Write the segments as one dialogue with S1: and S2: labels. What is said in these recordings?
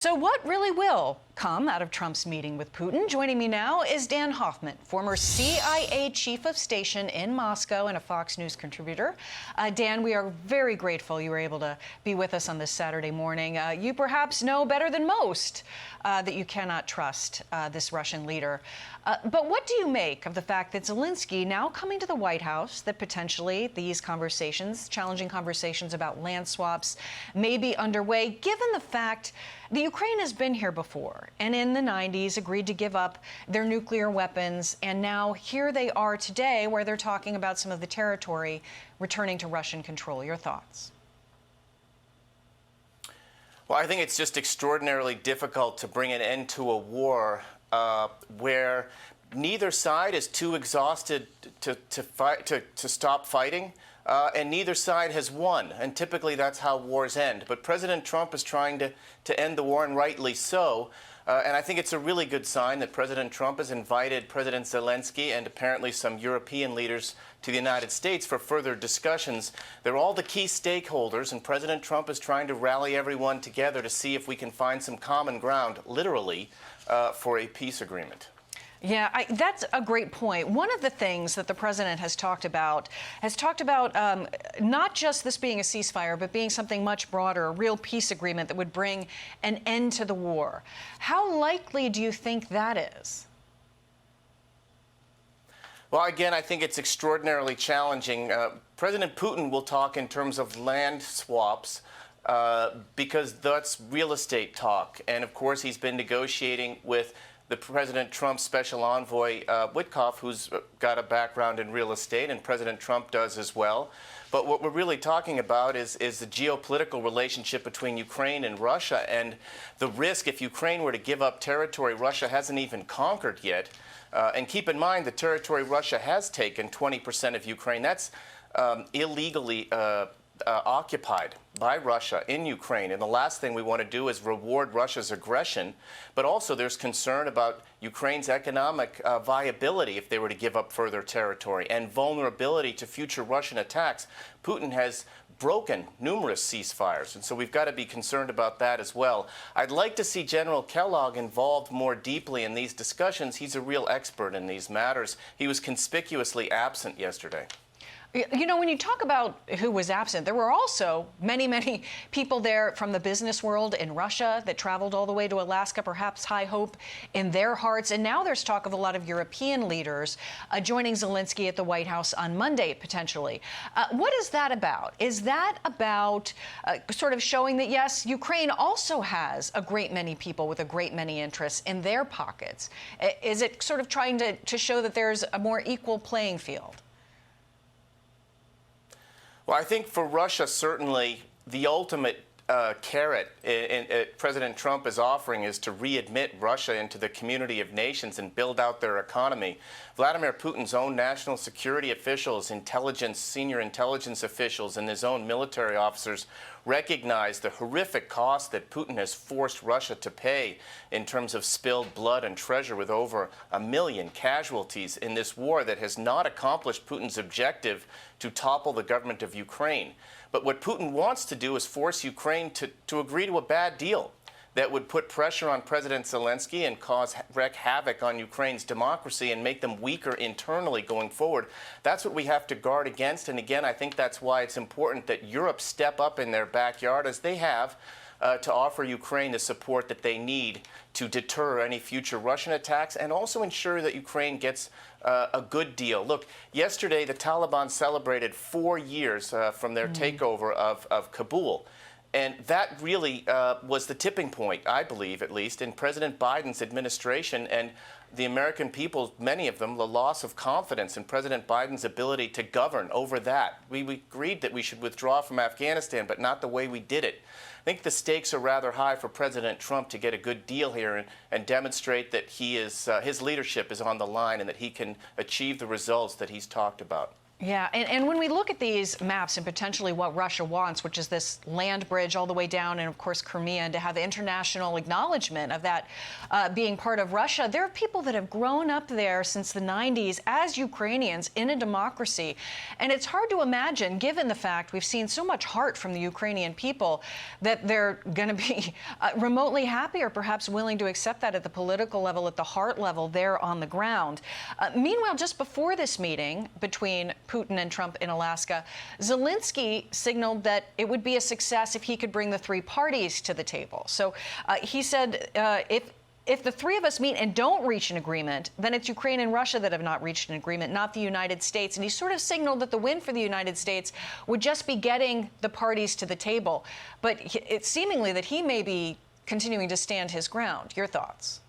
S1: So what really will come out of Trump's meeting with Putin? Joining me now is Dan Hoffman, former CIA chief of station in Moscow and a Fox News contributor. Dan, we are very grateful you were able to be with us on this Saturday morning. You perhaps know better than most that you cannot trust this Russian leader. But what do you make of the fact that Zelensky now coming to the White House, that potentially these conversations, challenging conversations about land swaps, may be underway, given the fact the Ukraine has been here before and in the 90s agreed to give up their nuclear weapons, and now here they are today where they're talking about some of the territory returning to Russian control. Your thoughts?
S2: Well, I think it's just extraordinarily difficult to bring an end to a war where neither side is too exhausted to stop fighting. And neither side has won. And typically that's how wars end. But President Trump is trying to end the war, and rightly so. And I think it's a really good sign that President Trump has invited President Zelensky and apparently some European leaders to the United States for further discussions. They're all the key stakeholders, and President Trump is trying to rally everyone together to see if we can find some common ground, literally, for a peace agreement.
S1: Yeah, that's a great point. One of the things that the president has talked about not just this being a ceasefire, but being something much broader, a real peace agreement that would bring an end to the war. How likely do you think that is?
S2: Well, again, I think it's extraordinarily challenging. President Putin will talk in terms of land swaps because that's real estate talk. And of course, he's been negotiating with the President Trump's special envoy, Witkoff, who's got a background in real estate, and President Trump does as well. But what we're really talking about is the geopolitical relationship between Ukraine and Russia, and the risk if Ukraine were to give up territory Russia hasn't even conquered yet. And keep in mind, the territory Russia has taken, 20% of Ukraine, that's illegally occupied by Russia in Ukraine. And the last thing we want to do is reward Russia's aggression. But also there's concern about Ukraine's economic viability if they were to give up further territory, and vulnerability to future Russian attacks. Putin has broken numerous ceasefires, and so we've got to be concerned about that as well. I'd like to see General Kellogg involved more deeply in these discussions. He's a real expert in these matters. He was conspicuously absent yesterday.
S1: You know, when you talk about who was absent, there were also many people there from the business world in Russia that traveled all the way to Alaska, perhaps high hope in their hearts. And now there's talk of a lot of European leaders joining Zelensky at the White House on Monday, potentially. What is that about? Is that about sort of showing that, yes, Ukraine also has a great many people with a great many interests in their pockets? Is it sort of trying to show that there's a more equal playing field?
S2: Well, I think for Russia, certainly the ultimate carrot President Trump is offering is to readmit Russia into the community of nations and build out their economy. Vladimir Putin's own national security officials, senior intelligence officials, and his own military officers recognize the horrific cost that Putin has forced Russia to pay in terms of spilled blood and treasure, with over 1 million casualties in this war that has not accomplished Putin's objective to topple the government of Ukraine. But what Putin wants to do is force Ukraine to agree to a bad deal that would put pressure on President Zelensky and wreak havoc on Ukraine's democracy and make them weaker internally going forward. That's what we have to guard against. And again, I think that's why it's important that Europe step up in their backyard, as they have, to offer Ukraine the support that they need to deter any future Russian attacks, and also ensure that Ukraine gets a good deal. Look, yesterday the Taliban celebrated 4 years from their takeover of Kabul. And that really was the tipping point, I believe, at least, in President Biden's administration and the American people, many of them, the loss of confidence in President Biden's ability to govern over that. We agreed that we should withdraw from Afghanistan, but not the way we did it. I think the stakes are rather high for President Trump to get a good deal here and demonstrate that his leadership is on the line and that he can achieve the results that he's talked about.
S1: Yeah, and when we look at these maps and potentially what Russia wants, which is this land bridge all the way down and, of course, Crimea, and to have international acknowledgement of that being part of Russia, there are people that have grown up there since the 90s as Ukrainians in a democracy. And it's hard to imagine, given the fact we've seen so much heart from the Ukrainian people, that they're going to be remotely happy or perhaps willing to accept that at the political level, at the heart level there on the ground. Meanwhile, just before this meeting between Putin and Trump in Alaska, Zelensky signaled that it would be a success if he could bring the three parties to the table. So he said, if the three of us meet and don't reach an agreement, then it's Ukraine and Russia that have not reached an agreement, not the United States. And he sort of signaled that the win for the United States would just be getting the parties to the table. But it's seemingly that he may be continuing to stand his ground. Your thoughts?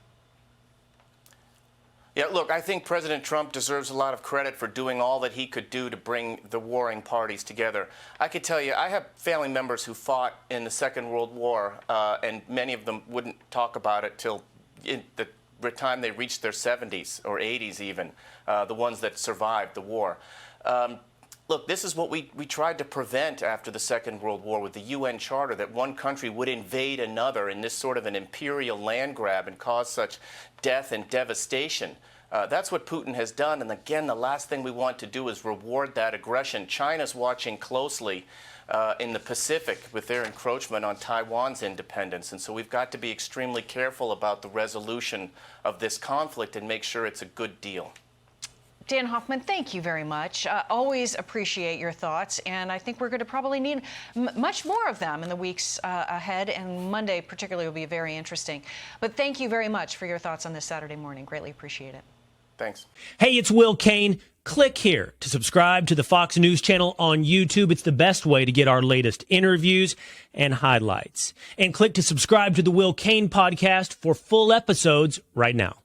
S2: Yeah, look, I think President Trump deserves a lot of credit for doing all that he could do to bring the warring parties together. I could tell you, I have family members who fought in the Second World War, and many of them wouldn't talk about it till the time they reached their 70s or 80s even, the ones that survived the war. Look, this is what we tried to prevent after the Second World War with the UN Charter, that one country would invade another in this sort of an imperial land grab and cause such death and devastation. That's what Putin has done. And again, the last thing we want to do is reward that aggression. China's watching closely in the Pacific with their encroachment on Taiwan's independence. And so we've got to be extremely careful about the resolution of this conflict and make sure it's a good deal.
S1: Dan Hoffman, thank you very much. Always appreciate your thoughts, and I think we're going to probably need much more of them in the weeks ahead, and Monday particularly will be very interesting. But thank you very much for your thoughts on this Saturday morning. Greatly appreciate it.
S2: Thanks.
S3: Hey, it's Will Cain. Click here to subscribe to the Fox News channel on YouTube. It's the best way to get our latest interviews and highlights. And click to subscribe to the Will Cain podcast for full episodes right now.